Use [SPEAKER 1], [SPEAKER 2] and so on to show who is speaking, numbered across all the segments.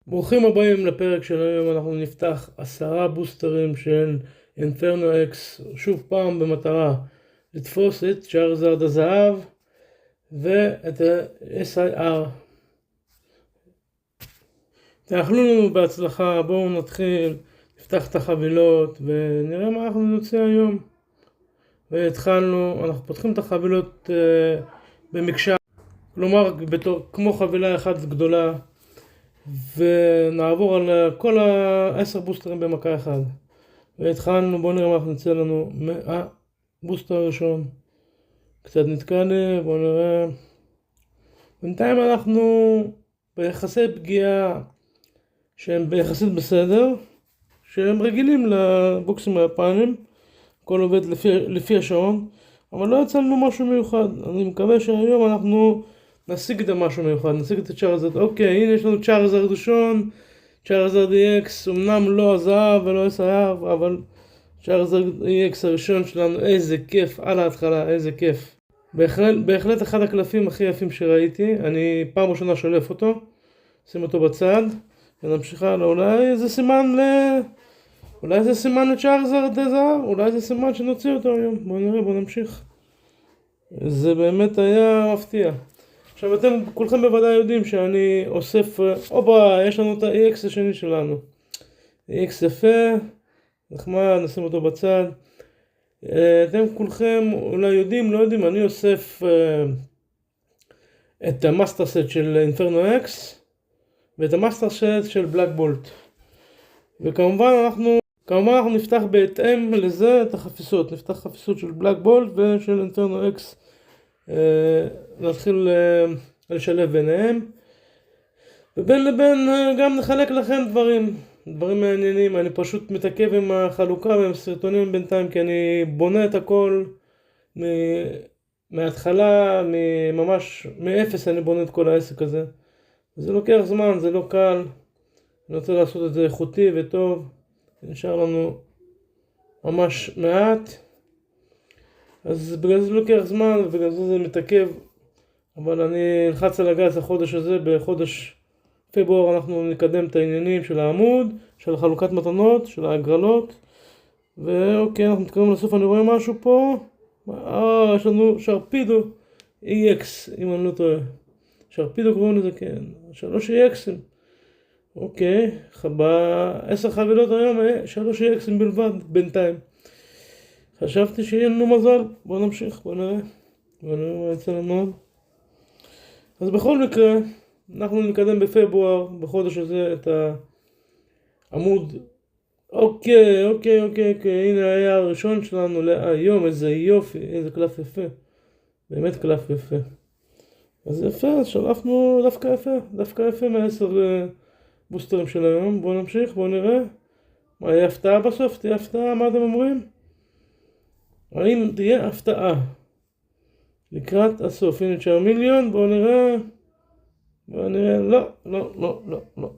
[SPEAKER 1] ברוכים הבאים לפרק של היום. אנחנו נפתח 10 בוסטרים של אינפרנו אקס, שוב פעם במטרה לתפוס את צ'ארזרד הזהב ואת ה-SIR. תאכלו לנו בהצלחה. בואו נתחיל, נפתח את החבילות ונראה מה אנחנו נוצא היום. והתחלנו, אנחנו פותחים את החבילות במקשה, כלומר כמו חבילה אחת גדולה, ונעבור על כל 10 בוסטרים במכה אחד. והתחלנו, בואו נראה מה אנחנו נצא לנו מהבוסטר הראשון. קצת נתקע לי, בואו נראה. בינתיים אנחנו ביחסי פגיעה שהם ביחסית בסדר, שהם רגילים לבוקסים היפנים, הכל עובד לפי השעון, אבל לא יצאנו משהו מיוחד. אני מקווה שהיום אנחנו נשיג את משהו מיוחד, נשיג את צ'ארזרד. אוקיי, הנה יש לנו צ'ארזרד ראשון, צ'ארזרד EX, אמנם לא הזהב ולא SIR, אבל צ'ארזרד EX הראשון שלנו. איזה כיף, על ההתחלה, איזה כיף. בהחלט אחד הקלפים הכי יפים שראיתי. אני פעם ראשונה שולף אותו, שים אותו בצד, ונמשיך הלאה. אולי זה סימן לצ'ארזרד הזהב, אולי זה סימן שנוציא אותו היום. בואו נראה, בואו נמשיך. זה באמת היה מפתיע. עכשיו אתם כולכם בוודאי יודעים שאני אוסף, יש לנו את ה-EX השני שלנו. EX יפה, נחמד, נשים אותו בצד. אתם כולכם אולי יודעים, לא יודעים, אני אוסף את המאסטר סט של אינפרנו אקס ואת המאסטר סט של בלק בולט. וכמובן אנחנו נפתח בהתאם לזה את החפיסות. נפתח חפיסות של בלק בולט ושל אינפרנו אקס. נתחיל לשלב ביניהם, ובין לבין גם נחלק לכם דברים מעניינים. אני פשוט מתעכב עם החלוקה ועם סרטונים בינתיים, כי אני בונה את הכל מההתחלה, ממש מאפס אני בונה את כל העסק הזה. זה לוקח זמן, זה לא קל. אני רוצה לעשות את זה איכותי וטוב. נשאר לנו ממש מעט, אז בגלל זה לוקח זמן ובגלל זה מתעכב, אבל אני אלחץ על הגז החודש הזה. בחודש פברואר אנחנו נקדם את העניינים של העמוד, של חלוקת מתנות, של ההגרלות. ואוקיי, אנחנו מתקרבים לסוף. אני רואה משהו פה. יש לנו שרפידו EX, אם אני לא טועה. שרפידו קוראים לזה, כן. 3 EX'ים. אוקיי, 10 חבילות היום, 3 EX'ים בלבד בינתיים. חשבתי שיהיה לנו מזל. בואו נמשיך, בואו נראה מה יצא לנו. אז בכל מקרה, אנחנו נקדם בפברואר, בחודש הזה, את העמוד. אוקיי, הנה היה הראשון שלנו להיום. איזה יופי, איזה קלף יפה. באמת קלף יפה. אז יפה, אז שלפנו דווקא יפה מה10 בוסטרים של היום. בואו נמשיך, בואו נראה. מה, יהיה הפתעה בסוף? תהיה הפתעה? מה אתם אומרים? האם תהיה הפתעה לקראת הסוף? הנה 9 מיליון, בואו נראה. לא.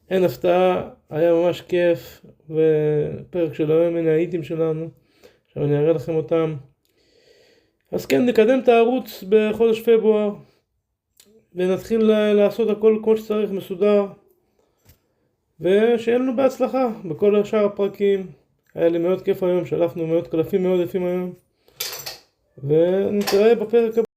[SPEAKER 1] אין הפתעה. היה ממש כיף, ופרק של היום, הנה האיטים שלנו. עכשיו אני אראה לכם אותם. אז כן, נקדם את הערוץ בחודש פברואר, ונתחיל לעשות הכל כמו שצריך, מסודר, ושיהיה לנו בהצלחה בכל שאר הפרקים. היה לי מאוד כיף היום, שלפנו מאוד קלפים מאוד יפים היום, ונתראה בפרק הבא.